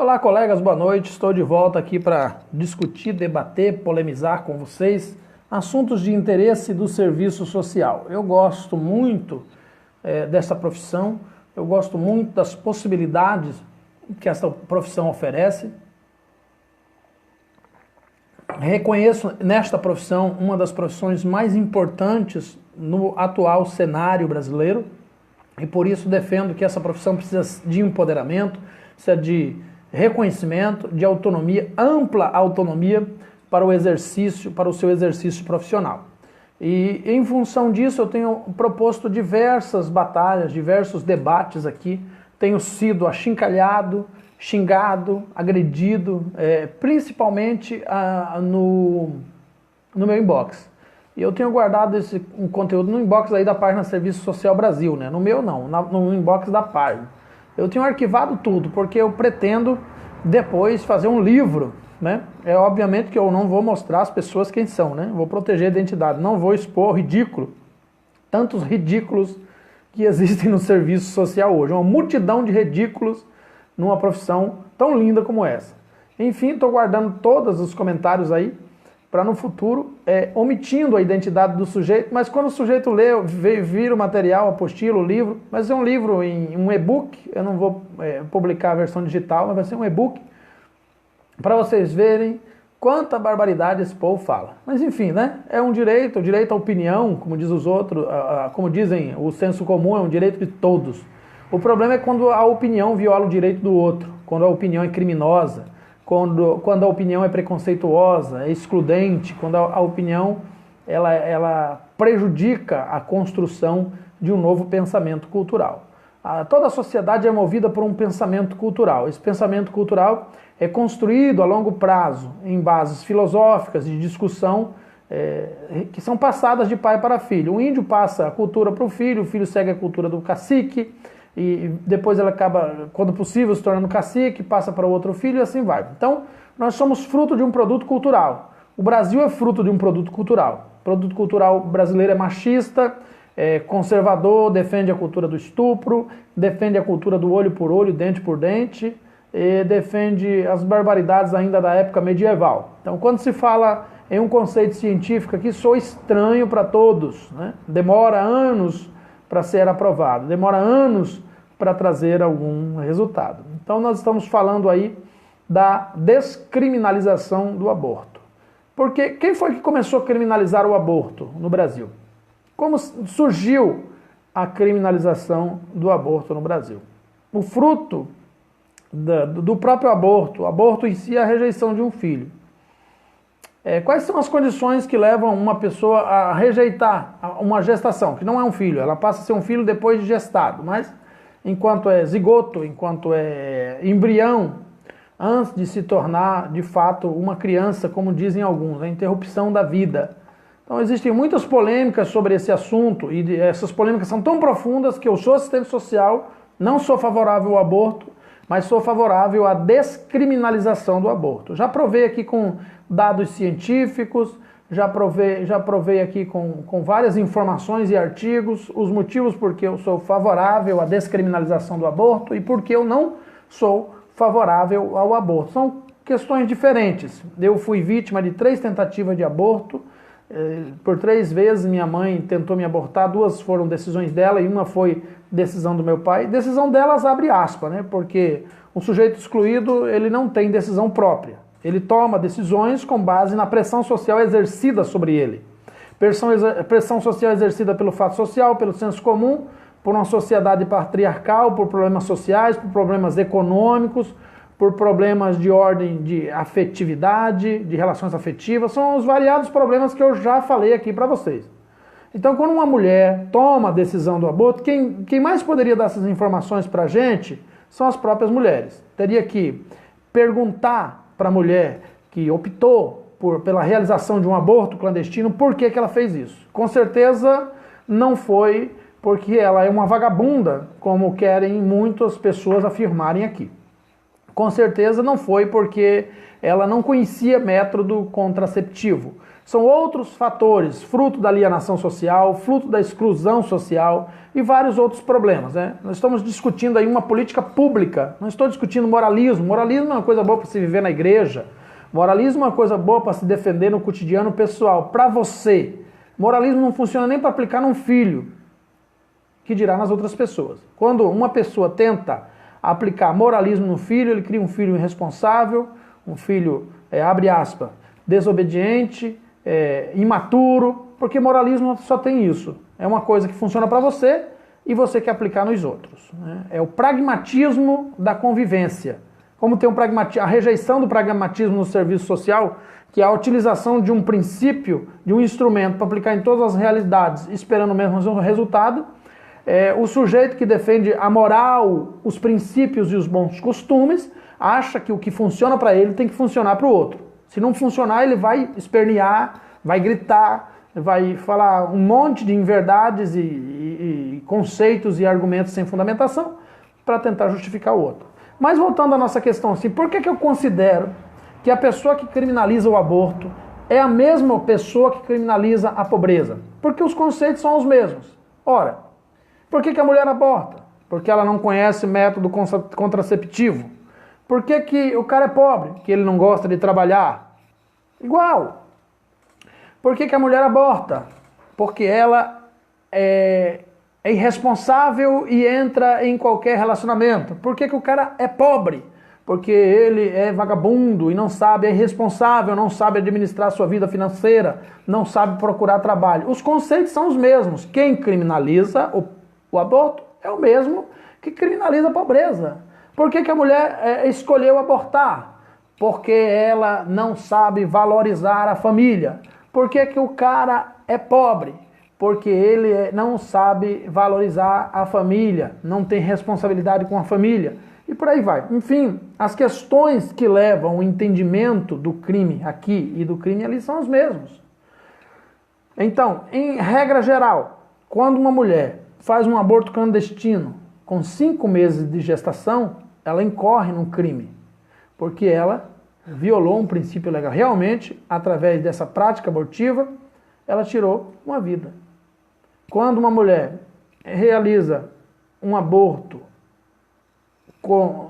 Olá, colegas, boa noite. Estou de volta aqui para discutir, debater, polemizar com vocês assuntos de interesse do serviço social. Eu gosto muito dessa profissão, eu gosto muito das possibilidades que essa profissão oferece. Reconheço nesta profissão uma das profissões mais importantes no atual cenário brasileiro e por isso defendo que essa profissão precisa de empoderamento, precisa de reconhecimento, de autonomia, ampla autonomia para o seu exercício profissional. E em função disso eu tenho proposto diversas batalhas, diversos debates aqui, tenho sido achincalhado, xingado, agredido, principalmente no meu inbox. E eu tenho guardado esse conteúdo no inbox aí da página Serviço Social Brasil, né? No meu não, no inbox da página. Eu tenho arquivado tudo, porque eu pretendo depois fazer um livro, né? Obviamente que eu não vou mostrar às pessoas quem são, né? Vou proteger a identidade, não vou expor ridículo, tantos ridículos que existem no serviço social hoje, uma multidão de ridículos numa profissão tão linda como essa. Enfim, estou guardando todos os comentários aí, para no futuro, omitindo a identidade do sujeito, mas quando o sujeito lê, vira o material, apostila, o livro, vai ser um livro em um e-book, eu não vou publicar a versão digital, mas vai ser um e-book, para vocês verem quanta barbaridade esse povo fala. Mas enfim, né? É um direito, o direito à opinião, como diz os outros, como dizem o senso comum, é um direito de todos. O problema é quando a opinião viola o direito do outro, quando a opinião é criminosa, quando a opinião é preconceituosa, é excludente, quando a opinião ela prejudica a construção de um novo pensamento cultural. Toda a sociedade é movida por um pensamento cultural. Esse pensamento cultural é construído a longo prazo em bases filosóficas de discussão que são passadas de pai para filho. O índio passa a cultura para o filho segue a cultura do cacique, e depois ela acaba, quando possível, se tornando cacique, passa para o outro filho e assim vai. Então, nós somos fruto de um produto cultural. O Brasil é fruto de um produto cultural. O produto cultural brasileiro é machista, é conservador, defende a cultura do estupro, defende a cultura do olho por olho, dente por dente, e defende as barbaridades ainda da época medieval. Então, quando se fala em um conceito científico aqui, sou estranho para todos, né? Demora anos para ser aprovado, demora anos para trazer algum resultado. Então nós estamos falando aí da descriminalização do aborto. Porque quem foi que começou a criminalizar o aborto no Brasil? Como surgiu a criminalização do aborto no Brasil? O fruto do próprio aborto, o aborto em si é a rejeição de um filho. Quais são as condições que levam uma pessoa a rejeitar uma gestação, que não é um filho, ela passa a ser um filho depois de gestado, mas enquanto é zigoto, enquanto é embrião, antes de se tornar de fato uma criança, como dizem alguns, a interrupção da vida. Então existem muitas polêmicas sobre esse assunto, e essas polêmicas são tão profundas que eu sou assistente social, não sou favorável ao aborto, mas sou favorável à descriminalização do aborto. Já provei aqui com dados científicos, já provei aqui com várias informações e artigos os motivos por que eu sou favorável à descriminalização do aborto e por que eu não sou favorável ao aborto. São questões diferentes. Eu fui vítima de 3 tentativas de aborto, por 3 vezes minha mãe tentou me abortar, 2 foram decisões dela e uma foi decisão do meu pai. Decisão delas abre aspas, né? Porque um sujeito excluído, ele não tem decisão própria. Ele toma decisões com base na pressão social exercida sobre ele. Pressão social exercida pelo fato social, pelo senso comum, por uma sociedade patriarcal, por problemas sociais, por problemas econômicos, por problemas de ordem de afetividade, de relações afetivas. São os variados problemas que eu já falei aqui para vocês. Então, quando uma mulher toma a decisão do aborto, quem mais poderia dar essas informações para a gente são as próprias mulheres. Teria que perguntar para a mulher que optou pela realização de um aborto clandestino por que ela fez isso. Com certeza não foi porque ela é uma vagabunda, como querem muitas pessoas afirmarem aqui. Com certeza não foi porque ela não conhecia método contraceptivo. São outros fatores, fruto da alienação social, fruto da exclusão social e vários outros problemas, né? Nós estamos discutindo aí uma política pública, não estou discutindo moralismo. Moralismo é uma coisa boa para se viver na igreja, moralismo é uma coisa boa para se defender no cotidiano pessoal, para você. Moralismo não funciona nem para aplicar num filho, que dirá nas outras pessoas. Quando uma pessoa tenta aplicar moralismo no filho, ele cria um filho irresponsável, um filho, abre aspas, desobediente, imaturo, porque moralismo só tem isso. É uma coisa que funciona para você e você quer aplicar nos outros, né? É o pragmatismo da convivência. Como tem a rejeição do pragmatismo no serviço social, que é a utilização de um princípio, de um instrumento para aplicar em todas as realidades, esperando o mesmo resultado. O sujeito que defende a moral, os princípios e os bons costumes, acha que o que funciona para ele tem que funcionar para o outro. Se não funcionar, ele vai espernear, vai gritar, vai falar um monte de inverdades e conceitos e argumentos sem fundamentação para tentar justificar o outro. Mas voltando à nossa questão, assim, por que eu considero que a pessoa que criminaliza o aborto é a mesma pessoa que criminaliza a pobreza? Porque os conceitos são os mesmos. Ora, por que a mulher aborta? Porque ela não conhece método contraceptivo. Por que o cara é pobre? Que ele não gosta de trabalhar. Igual. Por que a mulher aborta? Porque ela é irresponsável e entra em qualquer relacionamento. Por que o cara é pobre? Porque ele é vagabundo e não sabe, é irresponsável, não sabe administrar sua vida financeira, não sabe procurar trabalho. Os conceitos são os mesmos. Quem criminaliza o aborto é o mesmo que criminaliza a pobreza. Por que a mulher escolheu abortar? Porque ela não sabe valorizar a família. Por que o cara é pobre? Porque ele não sabe valorizar a família, não tem responsabilidade com a família. E por aí vai. Enfim, as questões que levam o entendimento do crime aqui e do crime ali são os mesmos. Então, em regra geral, quando uma mulher faz um aborto clandestino com 5 meses de gestação, ela incorre num crime, porque ela violou um princípio legal. Realmente, através dessa prática abortiva, ela tirou uma vida. Quando uma mulher realiza um aborto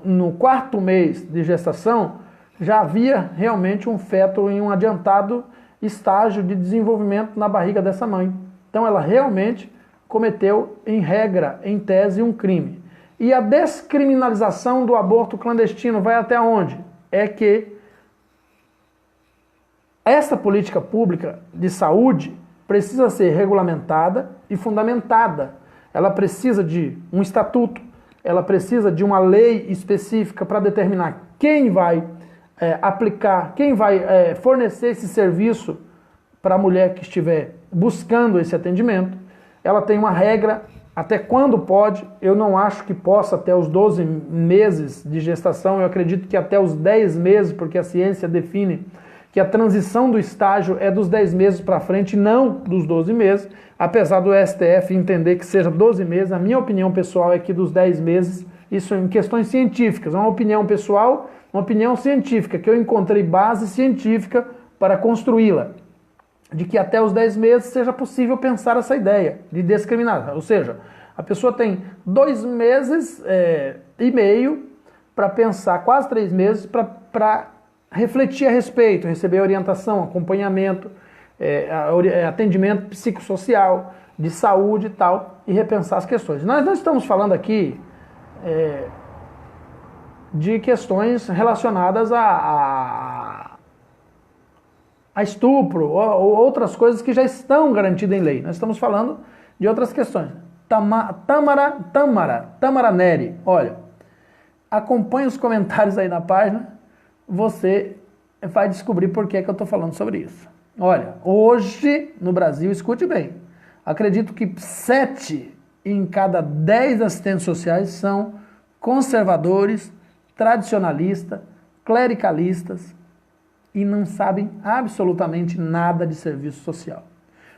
no 4º mês de gestação, já havia realmente um feto em um adiantado estágio de desenvolvimento na barriga dessa mãe. Então ela realmente cometeu, em regra, em tese, um crime. E a descriminalização do aborto clandestino vai até onde? É que essa política pública de saúde precisa ser regulamentada e fundamentada. Ela precisa de um estatuto, ela precisa de uma lei específica para determinar quem vai aplicar, quem vai fornecer esse serviço para a mulher que estiver buscando esse atendimento. Ela tem uma regra, até quando pode. Eu não acho que possa até os 12 meses de gestação, eu acredito que até os 10 meses, porque a ciência define que a transição do estágio é dos 10 meses para frente, não dos 12 meses, apesar do STF entender que seja 12 meses, a minha opinião pessoal é que dos 10 meses, isso em questões científicas, é uma opinião pessoal, uma opinião científica, que eu encontrei base científica para construí-la, de que até os 10 meses seja possível pensar essa ideia de discriminar, ou seja, a pessoa tem 2 meses e meio para pensar, quase 3 meses, para refletir a respeito, receber orientação, acompanhamento, atendimento psicossocial, de saúde e tal, e repensar as questões. Nós não estamos falando aqui de questões relacionadas a estupro ou outras coisas que já estão garantidas em lei. Nós estamos falando de outras questões. Tamara Neri, olha, acompanhe os comentários aí na página, você vai descobrir por que eu estou falando sobre isso. Olha, hoje no Brasil, escute bem, acredito que 7 em cada 10 assistentes sociais são conservadores, tradicionalistas, clericalistas e não sabem absolutamente nada de serviço social.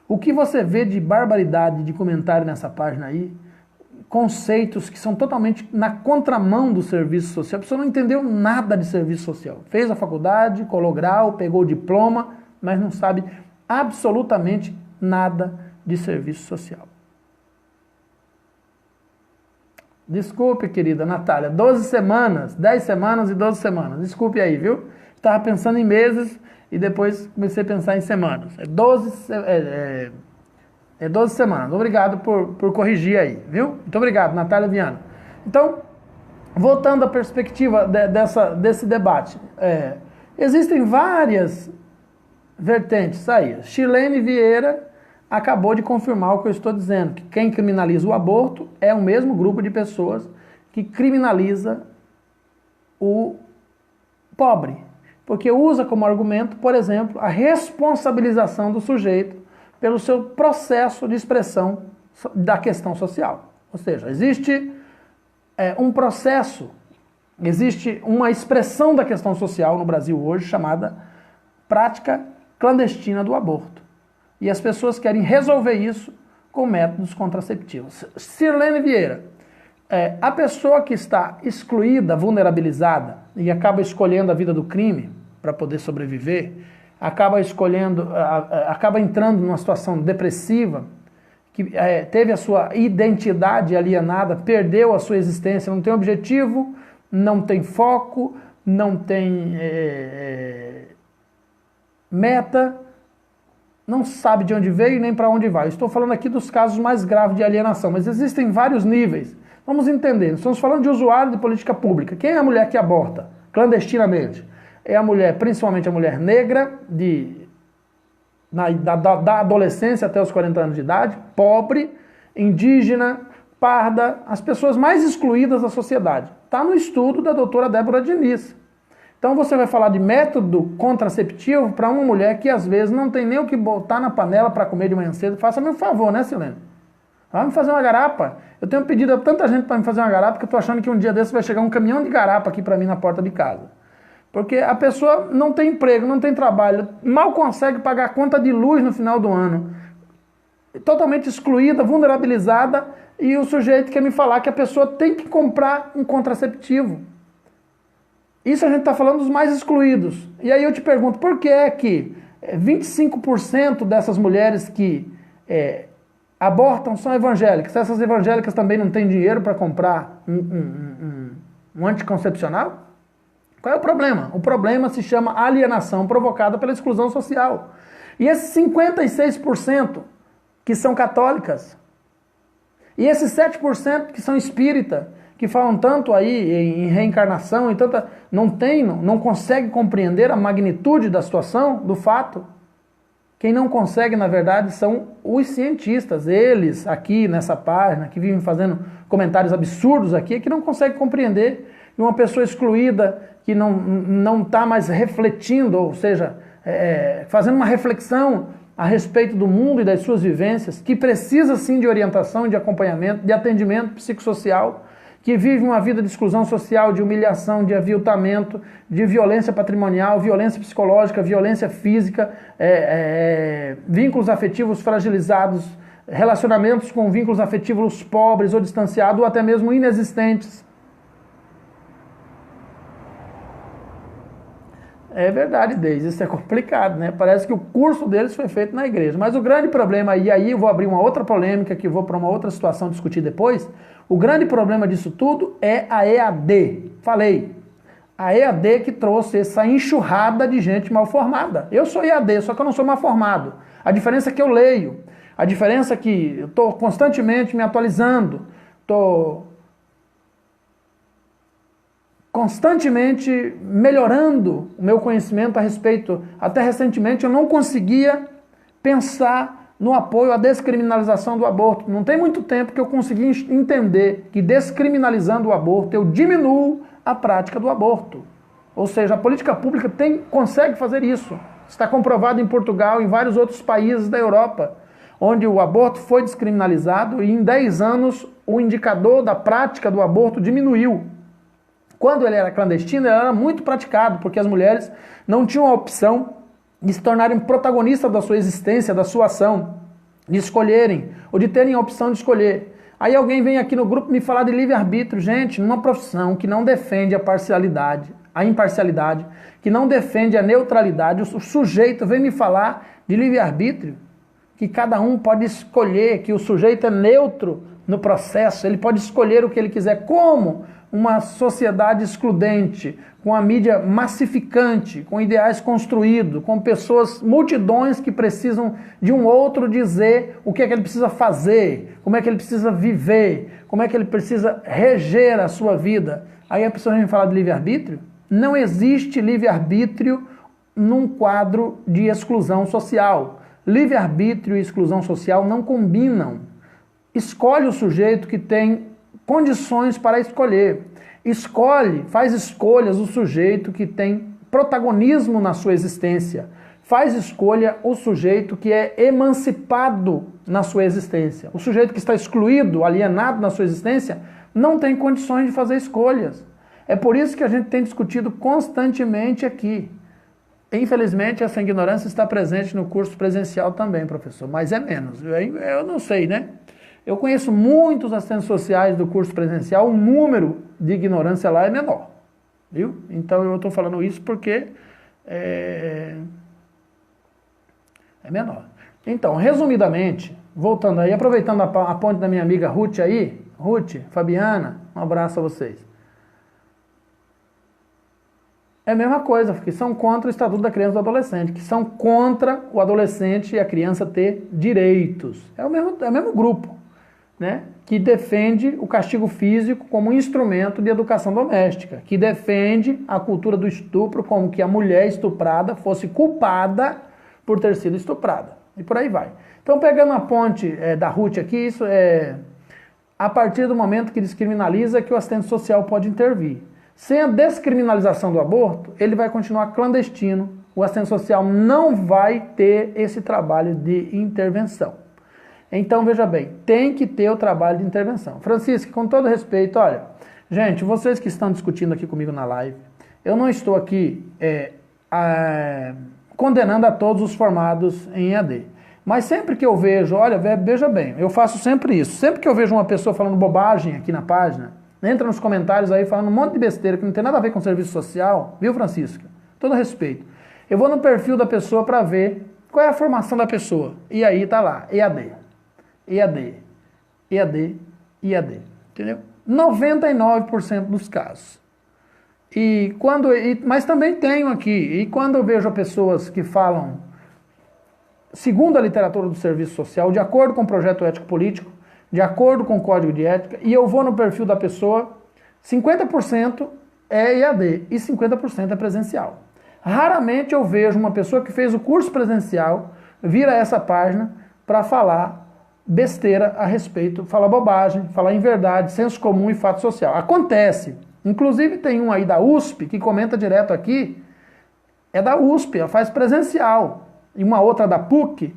O que você vê de barbaridade de comentário nessa página aí, conceitos que são totalmente na contramão do serviço social. A pessoa não entendeu nada de serviço social. Fez a faculdade, colou grau, pegou o diploma, mas não sabe absolutamente nada de serviço social. Desculpe, querida Natália, 12 semanas, 10 semanas e 12 semanas. Desculpe aí, viu? Estava pensando em meses e depois comecei a pensar em semanas. É 12 semanas. Obrigado por corrigir aí, viu? Muito obrigado, Natália Viana. Então, voltando à perspectiva desse debate, existem várias vertentes aí. Chilene Vieira acabou de confirmar o que eu estou dizendo, que quem criminaliza o aborto é o mesmo grupo de pessoas que criminaliza o pobre, porque usa como argumento, por exemplo, a responsabilização do sujeito pelo seu processo de expressão da questão social. Ou seja, existe um processo, existe uma expressão da questão social no Brasil hoje chamada prática clandestina do aborto. E as pessoas querem resolver isso com métodos contraceptivos. Sirlene Vieira, a pessoa que está excluída, vulnerabilizada e acaba escolhendo a vida do crime para poder sobreviver, acaba entrando numa situação depressiva, que teve a sua identidade alienada, perdeu a sua existência, não tem objetivo, não tem foco, não tem meta, não sabe de onde veio nem para onde vai. Estou falando aqui dos casos mais graves de alienação, mas existem vários níveis. Vamos entender, estamos falando de usuário de política pública. Quem é a mulher que aborta clandestinamente? É a mulher, principalmente a mulher negra, da adolescência até os 40 anos de idade, pobre, indígena, parda, as pessoas mais excluídas da sociedade. Está no estudo da doutora Débora Diniz. Então você vai falar de método contraceptivo para uma mulher que às vezes não tem nem o que botar na panela para comer de manhã cedo. Faça-me um favor, né, Silene? Vai me fazer uma garapa. Eu tenho pedido a tanta gente para me fazer uma garapa que eu estou achando que um dia desse vai chegar um caminhão de garapa aqui para mim na porta de casa. Porque a pessoa não tem emprego, não tem trabalho, mal consegue pagar a conta de luz no final do ano. Totalmente excluída, vulnerabilizada, e o sujeito quer me falar que a pessoa tem que comprar um contraceptivo. Isso a gente está falando dos mais excluídos. E aí eu te pergunto, por que é que 25% dessas mulheres que abortam são evangélicas? Essas evangélicas também não têm dinheiro para comprar um anticoncepcional? Qual é o problema? O problema se chama alienação provocada pela exclusão social. E esses 56% que são católicas, e esses 7% que são espírita, que falam tanto aí em reencarnação, e tanta, não consegue compreender a magnitude da situação, do fato. Quem não consegue, na verdade, são os cientistas, eles aqui nessa página, que vivem fazendo comentários absurdos aqui, que não conseguem compreender. E uma pessoa excluída, que não está mais refletindo, ou seja, fazendo uma reflexão a respeito do mundo e das suas vivências, que precisa sim de orientação, de acompanhamento, de atendimento psicossocial, que vive uma vida de exclusão social, de humilhação, de aviltamento, de violência patrimonial, violência psicológica, violência física, vínculos afetivos fragilizados, relacionamentos com vínculos afetivos pobres ou distanciados, ou até mesmo inexistentes. É verdade, Deise, isso é complicado, né? Parece que o curso deles foi feito na igreja. Mas o grande problema, e aí eu vou abrir uma outra polêmica, que vou para uma outra situação discutir depois, o grande problema disso tudo é a EAD. Falei, a EAD que trouxe essa enxurrada de gente mal formada. Eu sou EAD, só que eu não sou mal formado. A diferença é que eu leio, a diferença é que eu estou constantemente me atualizando, estou constantemente melhorando o meu conhecimento a respeito. Até recentemente eu não conseguia pensar no apoio à descriminalização do aborto. Não tem muito tempo que eu consegui entender que descriminalizando o aborto eu diminuo a prática do aborto. Ou seja, a política pública consegue fazer isso. Está comprovado em Portugal e em vários outros países da Europa, onde o aborto foi descriminalizado e em 10 anos o indicador da prática do aborto diminuiu. Quando ele era clandestino, ele era muito praticado, porque as mulheres não tinham a opção de se tornarem protagonistas da sua existência, da sua ação, de escolherem, ou de terem a opção de escolher. Aí alguém vem aqui no grupo me falar de livre-arbítrio. Gente, numa profissão que não defende a parcialidade, a imparcialidade, que não defende a neutralidade, o sujeito vem me falar de livre-arbítrio, que cada um pode escolher, que o sujeito é neutro no processo, ele pode escolher o que ele quiser. Como uma sociedade excludente, com a mídia massificante, com ideais construídos, com pessoas, multidões que precisam de um outro dizer o que é que ele precisa fazer, como é que ele precisa viver, como é que ele precisa reger a sua vida. Aí a pessoa vem falar de livre-arbítrio? Não existe livre-arbítrio num quadro de exclusão social. Livre-arbítrio e exclusão social não combinam. Escolhe o sujeito que tem condições para escolher. Escolhe, faz escolhas o sujeito que tem protagonismo na sua existência. Faz escolha o sujeito que é emancipado na sua existência. O sujeito que está excluído, alienado na sua existência, não tem condições de fazer escolhas. É por isso que a gente tem discutido constantemente aqui. Infelizmente, essa ignorância está presente no curso presencial também, professor, mas é menos. Eu não sei, né? Eu conheço muitos assistentes sociais do curso presencial, o número de ignorância lá é menor, viu? Então eu estou falando isso porque é menor. Então, resumidamente, voltando aí, aproveitando a ponte da minha amiga Ruth aí, Ruth, Fabiana, um abraço a vocês. É a mesma coisa, que são contra o Estatuto da Criança e do Adolescente, que são contra o adolescente e a criança ter direitos. É o mesmo grupo, né? Que defende o castigo físico como instrumento de educação doméstica, que defende a cultura do estupro como que a mulher estuprada fosse culpada por ter sido estuprada. E por aí vai. Então, pegando a ponte da Ruth aqui, isso é a partir do momento que descriminaliza que o assistente social pode intervir. Sem a descriminalização do aborto, ele vai continuar clandestino. O assistente social não vai ter esse trabalho de intervenção. Então, veja bem, tem que ter o trabalho de intervenção. Francisco, com todo respeito, olha, gente, vocês que estão discutindo aqui comigo na live, eu não estou aqui condenando a todos os formados em EAD. Mas sempre que eu vejo, olha, veja bem, eu faço sempre isso. Sempre que eu vejo uma pessoa falando bobagem aqui na página, entra nos comentários aí falando um monte de besteira que não tem nada a ver com serviço social, viu, Francisca? Todo respeito. Eu vou no perfil da pessoa para ver qual é a formação da pessoa. E aí tá lá, EAD, EAD, EAD, EAD. Entendeu? 99% dos casos. Mas também tenho aqui, e quando eu vejo pessoas que falam, segundo a literatura do serviço social, de acordo com o projeto ético-político, de acordo com o código de ética, e eu vou no perfil da pessoa, 50% é EAD e 50% é presencial. Raramente eu vejo uma pessoa que fez o curso presencial vir a essa página para falar besteira a respeito, falar bobagem, falar inverdade, senso comum e fato social. Acontece. Inclusive tem um aí da USP que comenta direto aqui, é da USP, ela faz presencial. E uma outra da PUC,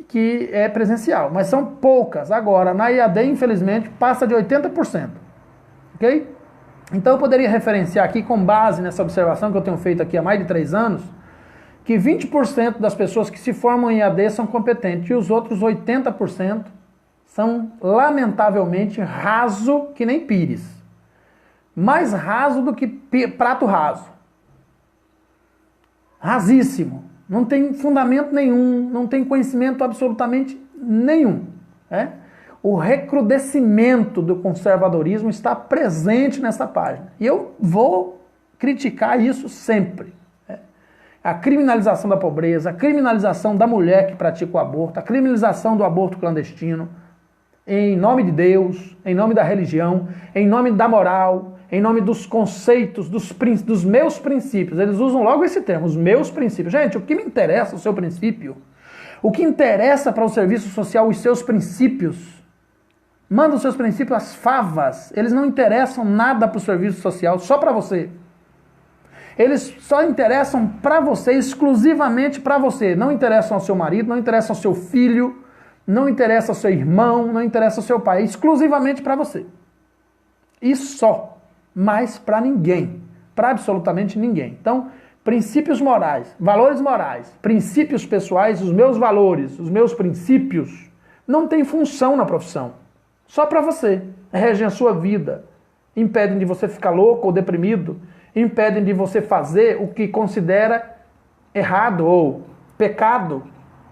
que é presencial, mas são poucas. Agora, na EAD, infelizmente, passa de 80%. Ok? Então eu poderia referenciar aqui, com base nessa observação que eu tenho feito aqui há mais de 3 anos, que 20% das pessoas que se formam em EAD são competentes e os outros 80% são, lamentavelmente, raso que nem pires. Mais raso do que prato raso. Rasíssimo. Não tem fundamento nenhum, não tem conhecimento absolutamente nenhum. Né? O recrudescimento do conservadorismo está presente nessa página. E eu vou criticar isso sempre. Né? A criminalização da pobreza, a criminalização da mulher que pratica o aborto, a criminalização do aborto clandestino, em nome de Deus, em nome da religião, em nome da moral, em nome dos conceitos, dos meus princípios. Eles usam logo esse termo, os meus princípios. Gente, o que me interessa é o seu princípio? O que interessa para o serviço social, os seus princípios? Manda os seus princípios às favas. Eles não interessam nada para o serviço social, só para você. Eles só interessam para você, exclusivamente para você. Não interessam ao seu marido, não interessam ao seu filho, não interessa ao seu irmão, não interessa ao seu pai. Exclusivamente para você. E só. Mas para ninguém, para absolutamente ninguém. Então, princípios morais, valores morais, princípios pessoais, os meus valores, os meus princípios, não tem função na profissão. só para você, regem a sua vida, impedem de você ficar louco ou deprimido, impedem de você fazer o que considera errado ou pecado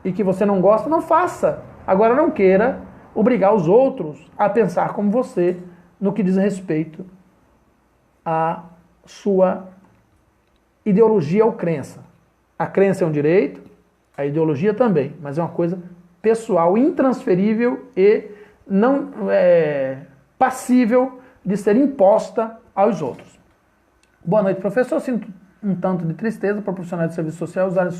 e que você não gosta, não faça. Agora não queira obrigar os outros a pensar como você no que diz respeito à sua ideologia ou crença. A crença é um direito, a ideologia também, mas é uma coisa pessoal, intransferível e não passível de ser imposta aos outros. Boa noite, professor. Sinto um tanto de tristeza para profissionais de serviço social usarem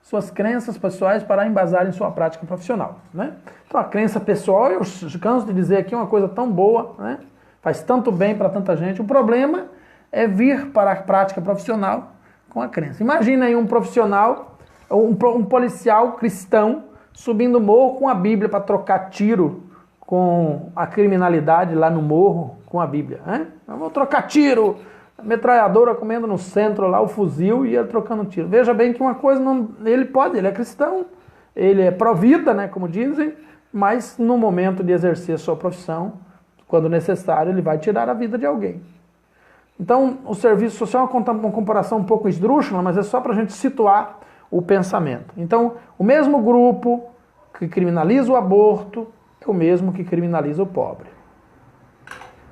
suas crenças pessoais para embasarem sua prática profissional, né? Então a crença pessoal, eu canso de dizer aqui, é uma coisa tão boa, né? Faz tanto bem para tanta gente. O problema é vir para a prática profissional com a crença. Imagina aí um profissional, um policial cristão subindo o morro com a Bíblia para trocar tiro com a criminalidade lá no morro com a Bíblia, né? Eu vou trocar tiro, a metralhadora comendo no centro lá o fuzil e ele trocando tiro. Veja bem que uma coisa não, ele é cristão, ele é pró-vida, né, como dizem, mas no momento de exercer a sua profissão, quando necessário, ele vai tirar a vida de alguém. Então, o serviço social é uma comparação um pouco esdrúxula, mas é só para a gente situar o pensamento. Então, o mesmo grupo que criminaliza o aborto é o mesmo que criminaliza o pobre.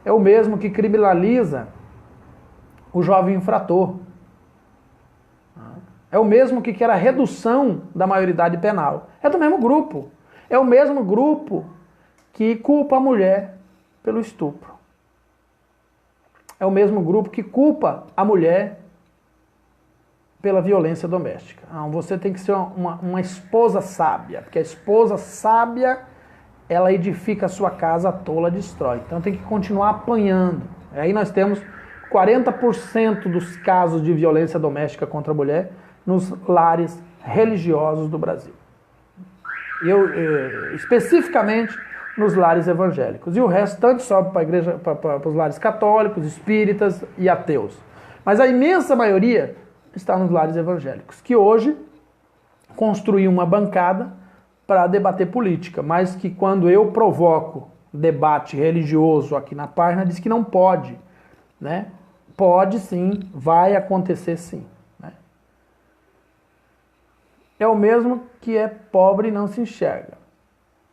É o mesmo que criminaliza o jovem infrator. É o mesmo que quer a redução da maioridade penal. É do mesmo grupo. É o mesmo grupo que culpa a mulher pelo estupro. É o mesmo grupo que culpa a mulher pela violência doméstica. Você tem que ser uma esposa sábia, porque a esposa sábia, ela edifica a sua casa, a tola destrói. Então tem que continuar apanhando. Aí nós temos 40% dos casos de violência doméstica contra a mulher nos lares religiosos do Brasil. Especificamente nos lares evangélicos. E o restante sobe para a igreja, para os lares católicos, espíritas e ateus. Mas a imensa maioria está nos lares evangélicos, que hoje construíram uma bancada para debater política, mas que quando eu provoco debate religioso aqui na página, diz que não pode, né? Pode sim, vai acontecer sim. Né? É o mesmo que é pobre e não se enxerga.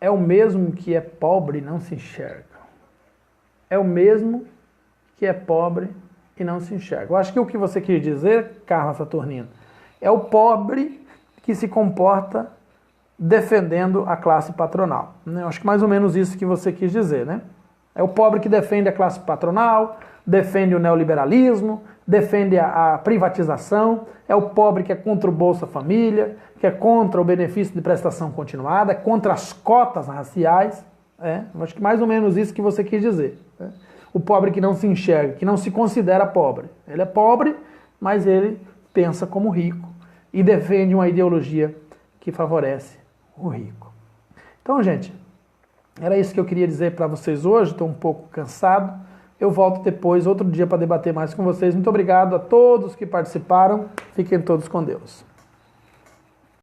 É o mesmo que é pobre e não se enxerga. É o mesmo que é pobre e não se enxerga. Eu acho que o que você quis dizer, Carla Saturnino, é o pobre que se comporta defendendo a classe patronal. Eu acho que mais ou menos isso que você quis dizer, né? É o pobre que defende a classe patronal, defende o neoliberalismo, defende a privatização, é o pobre que é contra o Bolsa Família, que é contra o benefício de prestação continuada, é contra as cotas raciais. Eu acho que mais ou menos isso que você quis dizer. Né? O pobre que não se enxerga, que não se considera pobre. Ele é pobre, mas ele pensa como rico e defende uma ideologia que favorece o rico. Então, gente, era isso que eu queria dizer para vocês hoje. Estou um pouco cansado. Eu volto depois, outro dia, para debater mais com vocês. Muito obrigado a todos que participaram. Fiquem todos com Deus.